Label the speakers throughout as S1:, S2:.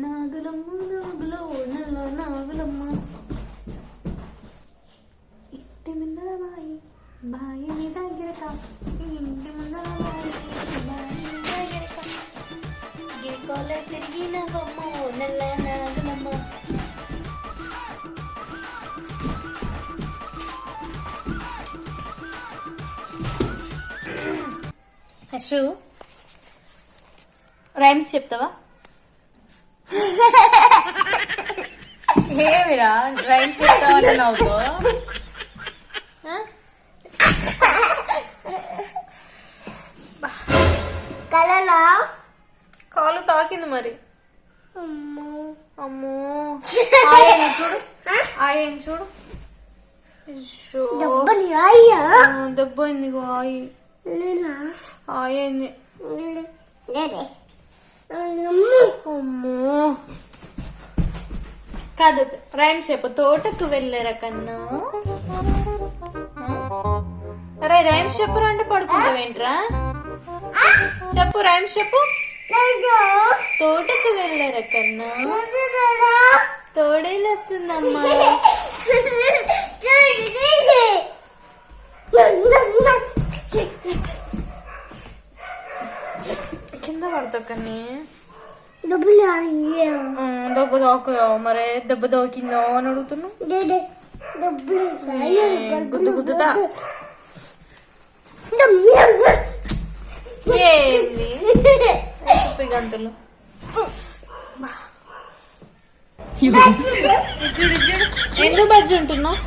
S1: నాగులమ్మ నాగులో నల్ల నాగులమ్మ ఇంటి ముందర బాయి బాయిని దగ్గరక ఇంటి ముందర బాయి బాయిని దగ్గరక గిరికోల తిరిగిన బొమ్మ నల్ల నాగులమ్మ. అశు రైమ్స్ చెప్తావా? ఏమిరా రైమ్స్ చెప్తావని నవ్వుకో. కాలు తాకింది మరి. అమ్మో ఆయని చూడు, ఆయని చూడు. దెబ్బ అయింది ఆయి, ఆయన్ని. అమ్మో కాదు రైమ్స్ చెప్పు. తోటకు వెళ్ళరా కన్నా. అరే రైమ్స్ చెప్పురా అంటే పడుకుంటావేంట్రా? చెప్పు రైమ్స్ చెప్పు. తోటకు వెళ్ళరా కన్నా తోడేలు వస్తుందమ్మా. కింద పడతావు కన్నీ. దెబ్బ తాకుతావు మరి. దెబ్బ తాకిందో అని అడుగుతున్నావు. గుద్దు గుద్దుతా. ఏంది గంతులు? చూడు చూడు ఎందుకు బజ్జి ఉంటున్నావు?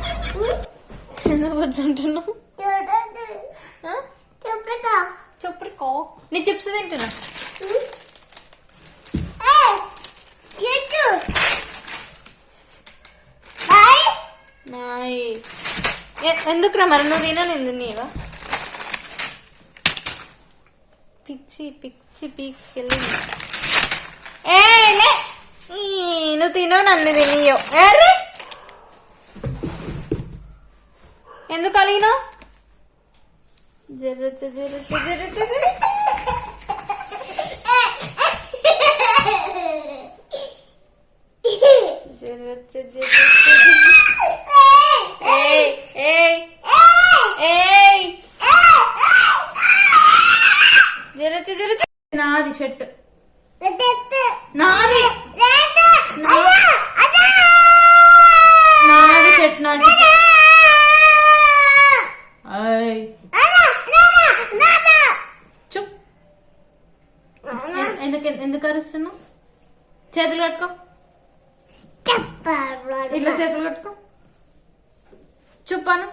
S1: ఎందుకు బజ్జి ఉంటున్నావు? చెప్పుకో. నీ చిప్స్ తింటున్నా. ఎందుకురా మరి నువ్వు తినా నేను తినేవా? పిచ్చి పిచ్చి పీక్స్కెళ్ళి నువ్వు తినవు నన్ను తినియవు. ఎందుకు కలిగినావు? జరచ జరచ జరచ జరచ జరచ జరచ. నాది షర్ట్ నాది నాది షర్ట్ నాది. ఎందుకు అరుస్తున్నావు? చేతులు కట్టుకో. ఇట్లా చేతులు కట్టుకో. చూపాను.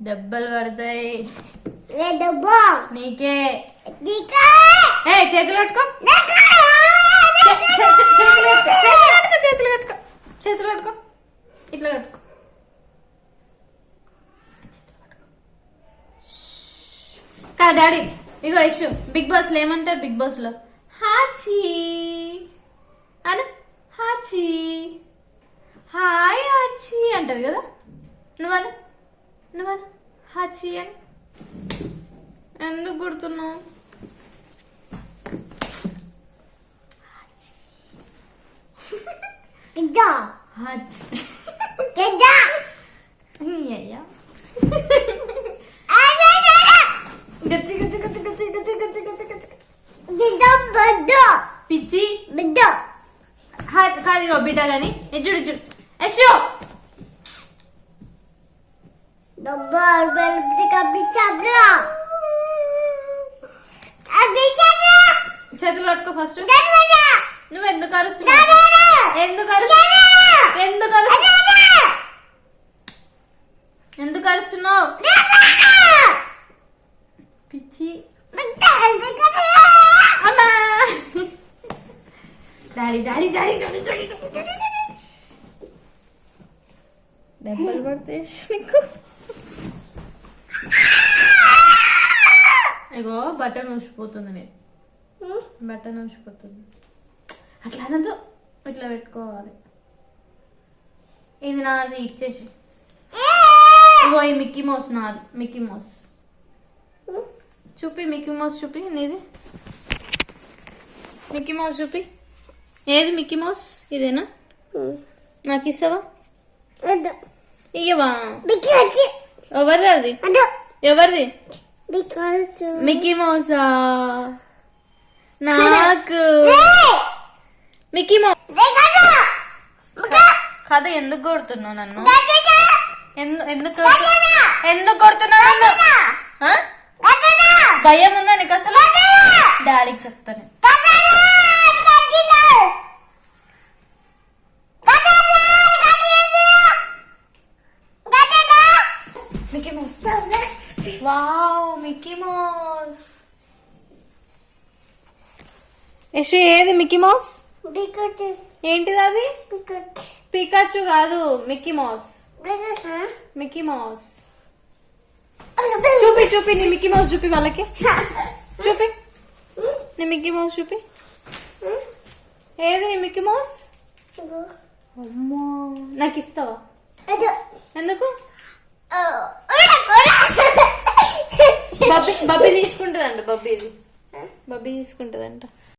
S1: దెబ్బలు పడతాయి నీకే. చేతులు కట్టుకో. చేతులు కట్టుకో. చేతులు కట్టుకో. ఇట్లా కట్టుకో. కా డాడీ ఇగో ఇష్యూ. బిగ్ బాస్ లో ఏమంటారు? బిగ్ బాస్ లో హాచీ అను. హాచీ హాయ్ హాచీ అంటది కదా. నువ్వను నువ్వను హాచీ అని. ఎందుకు గుర్తున్నావు? పిచ్చి బిడ్డ కాదిగో బిడ్డ గాని. చూడు చూడు యశో చేతులు పట్టుకో ఫస్ట్. నువ్వు ఎందుకు అరుస్తున్నావు? ఎందుకు ఎందుకు అరుస్తున్నావు? పిచ్చి daddy daddy daddy daddy daddy దెబ్బలు పడితే నీకు. ఇగో బటన్ ఊసిపోతుంది. నేను బటన్ ఊసిపోతుంది. అట్లా అనదు, ఇట్లా పెట్టుకోవాలి. ఇది నాది ఇచ్చేసి. ఇగో ఈ మిక్కీ మౌస్ నాది. మిక్కీ మౌస్ చూపి. మిక్కీ మౌస్ చూపి. నీది మిక్కీ మౌస్ చూపి. ఏది మిక్కీ మౌస్? ఇదేనా? నాకు ఇస్తావా? ఇయ్యవా? ఎవరిది అది? ఎవరిది? మిక్కీ మౌసా? నాకు మిక్కీ మౌస్ కథ. ఎందుకు కొడుతున్నావు నన్ను? ఎందుకు కొడుతున్నావు నన్ను? భయం ఉందా నీకు అసలు? డాడీకి చెప్తాను. Mickey mouse. Wow, Mickey mouse. Yashvi ఏది మిక్కీ మౌస్? ఏంటిది అది? పికాచు కాదు, మిక్కీ మౌస్. మిక్కీ మౌస్ చూపి చూపి, నీ మిక్కీ మౌస్ చూపి వాళ్ళకి. చూపి నీ మిక్కీ మౌస్ చూపి. ఏది నీ మిక్కీ మౌస్? అమ్మా, నాకు ఇస్తావా? ఎందుకు? బబ్బీ తీసుకుంటదంట. బబ్బీ తీసుకుంటదంట.